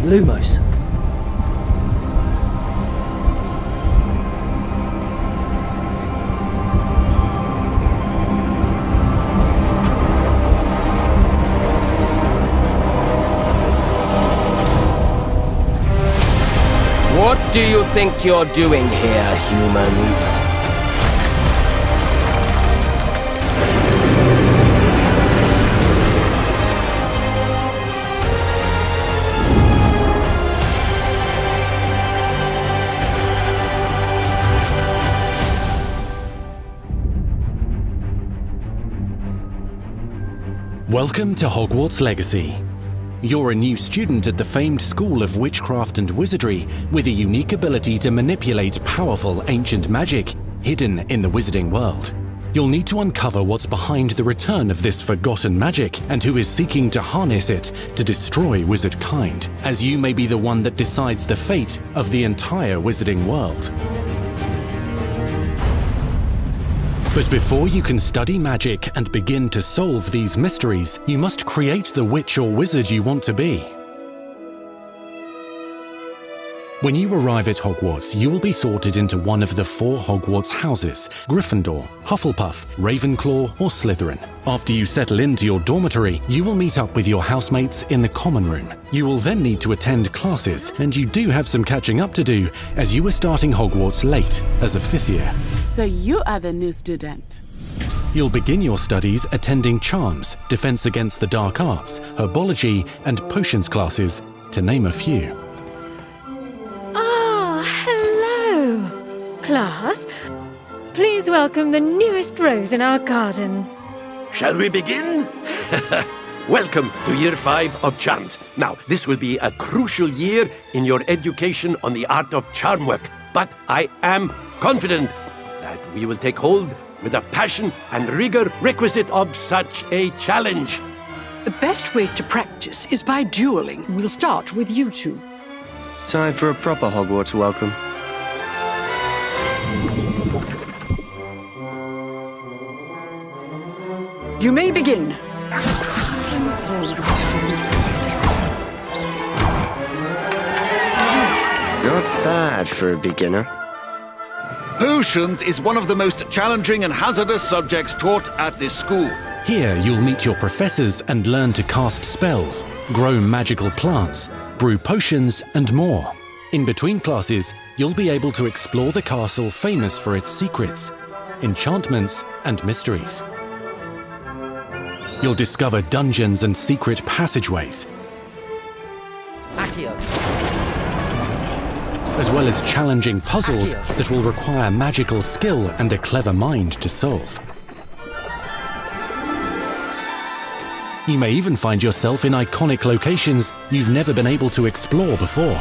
Lumos. What do you think you're doing here, humans? Welcome to Hogwarts Legacy. You're a new student at the famed School of Witchcraft and Wizardry with a unique ability to manipulate powerful ancient magic hidden in the wizarding world. You'll need to uncover what's behind the return of this forgotten magic and who is seeking to harness it to destroy wizard kind, as you may be the one that decides the fate of the entire wizarding world. But before you can study magic and begin to solve these mysteries, you must create the witch or wizard you want to be. When you arrive at Hogwarts, you will be sorted into one of the 4 Hogwarts houses: Gryffindor, Hufflepuff, Ravenclaw, or Slytherin. After you settle into your dormitory, you will meet up with your housemates in the common room. You will then need to attend classes, and you do have some catching up to do, as you were starting Hogwarts late as a 5th year. So you are the new student. You'll begin your studies attending Charms, Defense Against the Dark Arts, Herbology, and Potions classes, to name a few. Hello, class. Please welcome the newest rose in our garden. Shall we begin? Welcome to Year 5 of Charms. Now, this will be a crucial year in your education on the art of charm work, but I am confident that we will take hold with the passion and rigor requisite of such a challenge. The best way to practice is by dueling. We'll start with you two. Time for a proper Hogwarts welcome. You may begin. Not bad for a beginner. Potions is one of the most challenging and hazardous subjects taught at this school. Here you'll meet your professors and learn to cast spells, grow magical plants, brew potions, and more. In between classes, you'll be able to explore the castle famous for its secrets, enchantments, and mysteries. You'll discover dungeons and secret passageways, as well as challenging puzzles that will require magical skill and a clever mind to solve. You may even find yourself in iconic locations you've never been able to explore before.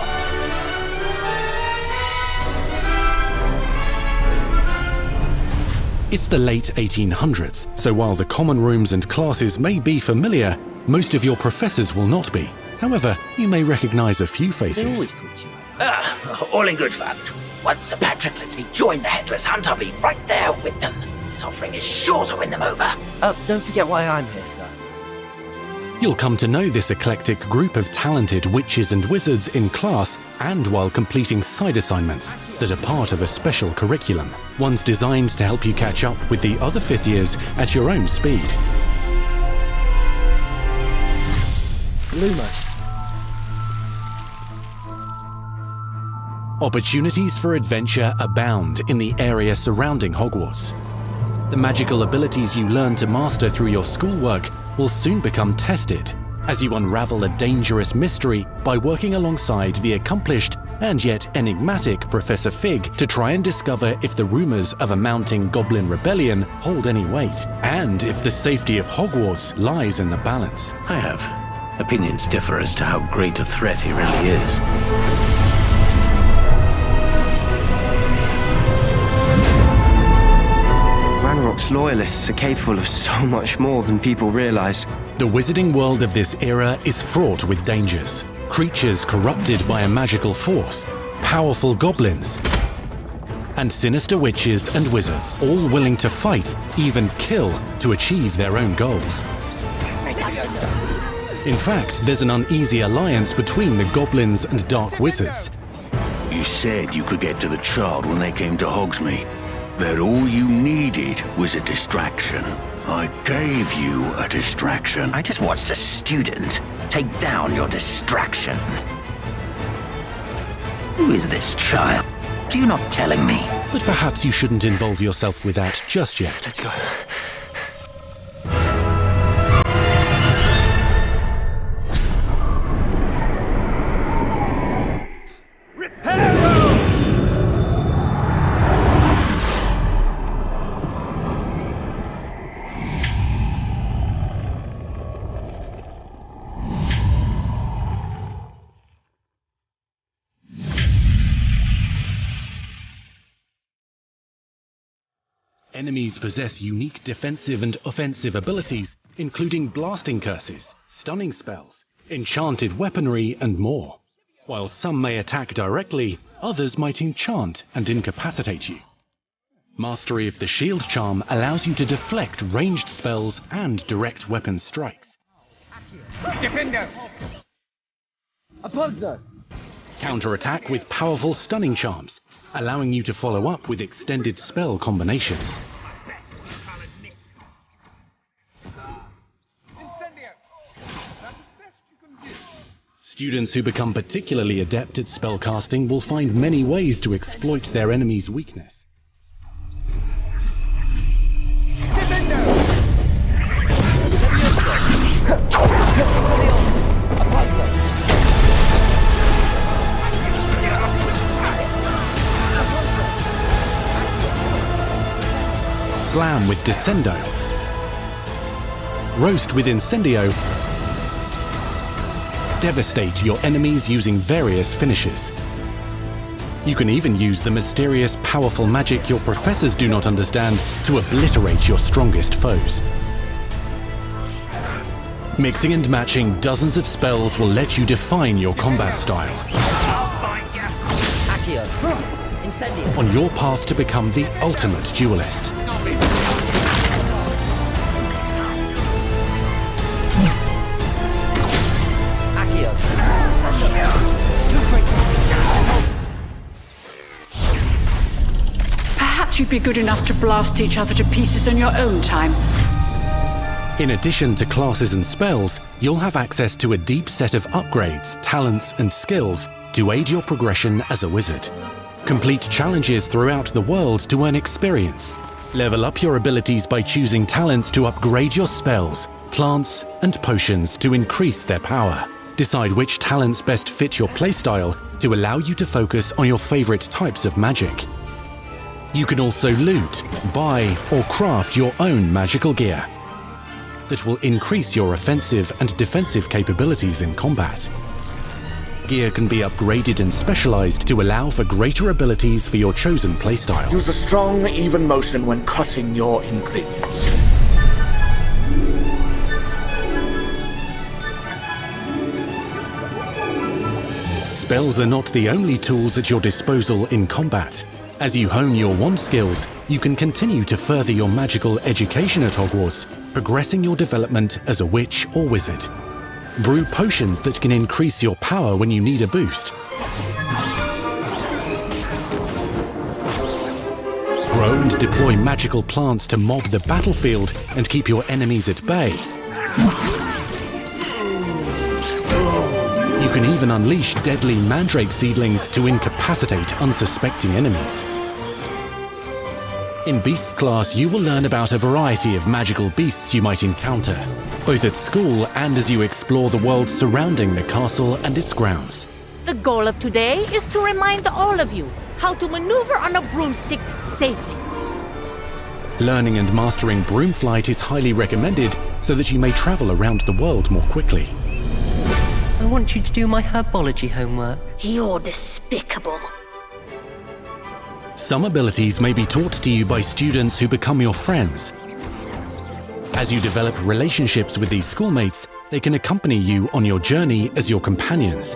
It's the late 1800s, so while the common rooms and classes may be familiar, most of your professors will not be. However, you may recognize a few faces. All in good fun. Once Sir Patrick lets me join the Headless Hunt, I'll be right there with them. This offering is sure to win them over. Don't forget why I'm here, sir. You'll come to know this eclectic group of talented witches and wizards in class and while completing side assignments that are part of a special curriculum, ones designed to help you catch up with the other 5th years at your own speed. Lumos. Opportunities for adventure abound in the area surrounding Hogwarts. The magical abilities you learn to master through your schoolwork will soon become tested as you unravel a dangerous mystery by working alongside the accomplished and yet enigmatic Professor Fig to try and discover if the rumors of a mounting goblin rebellion hold any weight, and if the safety of Hogwarts lies in the balance. I have. Opinions differ as to how great a threat he really is. loyalists are capable of so much more than people realize. The wizarding world of this era is fraught with dangers. Creatures corrupted by a magical force, powerful goblins, and sinister witches and wizards, all willing to fight, even kill, to achieve their own goals. In fact, there's an uneasy alliance between the goblins and dark wizards. You said you could get to the child when they came to Hogsmeade. That all you needed was a distraction. I gave you a distraction. I just watched a student take down your distraction. Who is this child? Are you not telling me? But perhaps you shouldn't involve yourself with that just yet. Let's go. Enemies possess unique defensive and offensive abilities, including blasting curses, stunning spells, enchanted weaponry, and more. While some may attack directly, others might enchant and incapacitate you. Mastery of the shield charm allows you to deflect ranged spells and direct weapon strikes. Defenders! Oppose us! Counterattack with powerful stunning charms, allowing you to follow up with extended spell combinations. Students who become particularly adept at spellcasting will find many ways to exploit their enemy's weakness. Slam with Descendo. Roast with Incendio. Devastate your enemies using various finishes. You can even use the mysterious, powerful magic your professors do not understand to obliterate your strongest foes. Mixing and matching dozens of spells will let you define your combat style. On your path to become the ultimate duelist. Perhaps you'd be good enough to blast each other to pieces on your own time. In addition to classes and spells, you'll have access to a deep set of upgrades, talents, and skills to aid your progression as a wizard. Complete challenges throughout the world to earn experience. Level up your abilities by choosing talents to upgrade your spells, plants, and potions to increase their power. Decide which talents best fit your playstyle to allow you to focus on your favorite types of magic. You can also loot, buy, or craft your own magical gear that will increase your offensive and defensive capabilities in combat. Gear can be upgraded and specialized to allow for greater abilities for your chosen playstyle. Use a strong, even motion when cutting your ingredients. Spells are not the only tools at your disposal in combat. As you hone your wand skills, you can continue to further your magical education at Hogwarts, progressing your development as a witch or wizard. Brew potions that can increase your power when you need a boost. Grow and deploy magical plants to mob the battlefield and keep your enemies at bay. You can even unleash deadly mandrake seedlings to incapacitate unsuspecting enemies. In Beasts class, you will learn about a variety of magical beasts you might encounter, both at school and as you explore the world surrounding the castle and its grounds. The goal of today is to remind all of you how to maneuver on a broomstick safely. Learning and mastering broomflight is highly recommended so that you may travel around the world more quickly. I want you to do my herbology homework. You're despicable. Some abilities may be taught to you by students who become your friends, As you develop relationships with these schoolmates, they can accompany you on your journey as your companions.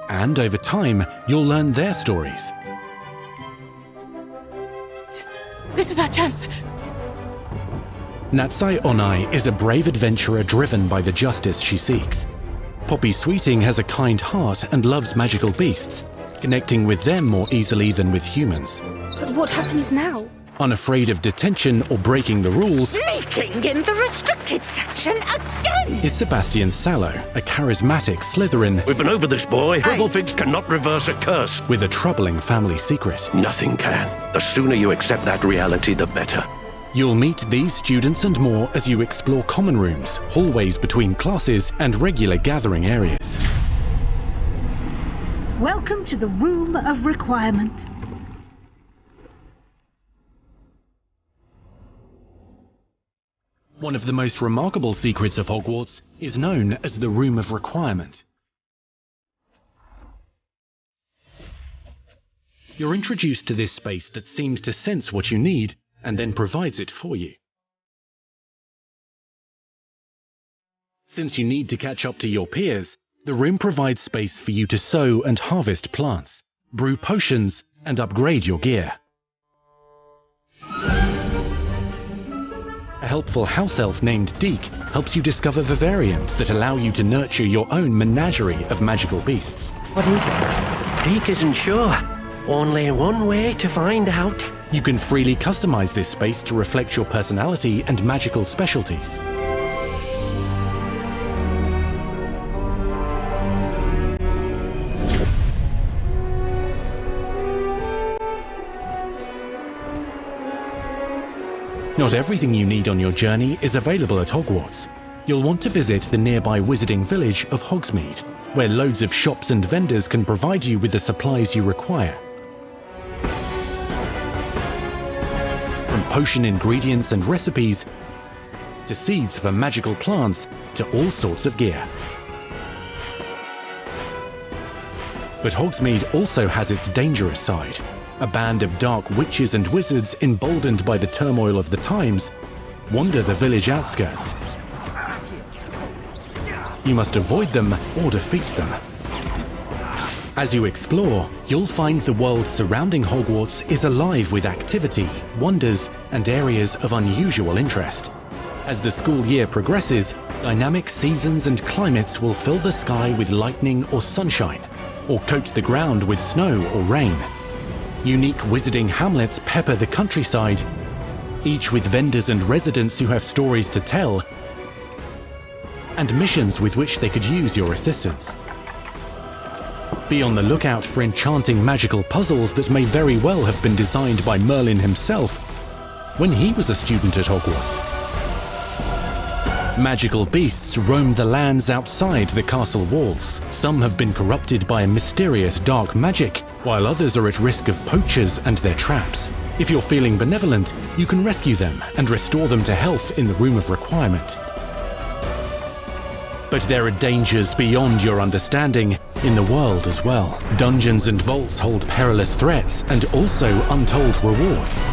And over time, you'll learn their stories. This is our chance. Natsai Onai is a brave adventurer driven by the justice she seeks. Poppy Sweeting has a kind heart and loves magical beasts, connecting with them more easily than with humans. But what happens now? Unafraid of detention or breaking the rules, Sneaking in the restricted section again! is Sebastian Sallow, a charismatic Slytherin. We've been over this, boy. Figs cannot reverse a curse. With a troubling family secret. Nothing can. The sooner you accept that reality, the better. You'll meet these students and more as you explore common rooms, hallways between classes, and regular gathering areas. Welcome to the Room of Requirement. One of the most remarkable secrets of Hogwarts is known as the Room of Requirement. You're introduced to this space that seems to sense what you need and then provides it for you. Since you need to catch up to your peers, the room provides space for you to sow and harvest plants, brew potions, and upgrade your gear. A helpful house elf named Deke helps you discover vivariums that allow you to nurture your own menagerie of magical beasts. What is it? Deke isn't sure. Only one way to find out. You can freely customize this space to reflect your personality and magical specialties. Not everything you need on your journey is available at Hogwarts. You'll want to visit the nearby wizarding village of Hogsmeade, where loads of shops and vendors can provide you with the supplies you require. From potion ingredients and recipes, to seeds for magical plants, to all sorts of gear. But Hogsmeade also has its dangerous side. A band of dark witches and wizards, emboldened by the turmoil of the times, wander the village outskirts. You must avoid them or defeat them. As you explore, you'll find the world surrounding Hogwarts is alive with activity, wonders, and areas of unusual interest. As the school year progresses, dynamic seasons and climates will fill the sky with lightning or sunshine, or coat the ground with snow or rain. Unique wizarding hamlets pepper the countryside, each with vendors and residents who have stories to tell, and missions with which they could use your assistance. Be on the lookout for enchanting magical puzzles that may very well have been designed by Merlin himself when he was a student at Hogwarts. Magical beasts roam the lands outside the castle walls. Some have been corrupted by a mysterious dark magic, while others are at risk of poachers and their traps. If you're feeling benevolent, you can rescue them and restore them to health in the Room of Requirement. But there are dangers beyond your understanding in the world as well. Dungeons and vaults hold perilous threats and also untold rewards.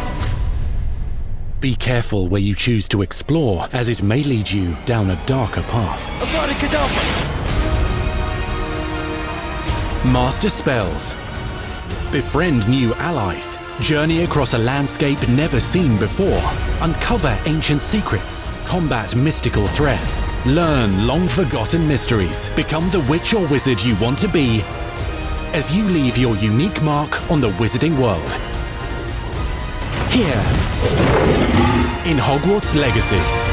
Be careful where you choose to explore, as it may lead you down a darker path. Master spells. Befriend new allies. Journey across a landscape never seen before. Uncover ancient secrets. Combat mystical threats. Learn long-forgotten mysteries. Become the witch or wizard you want to be as you leave your unique mark on the wizarding world. Here in Hogwarts Legacy.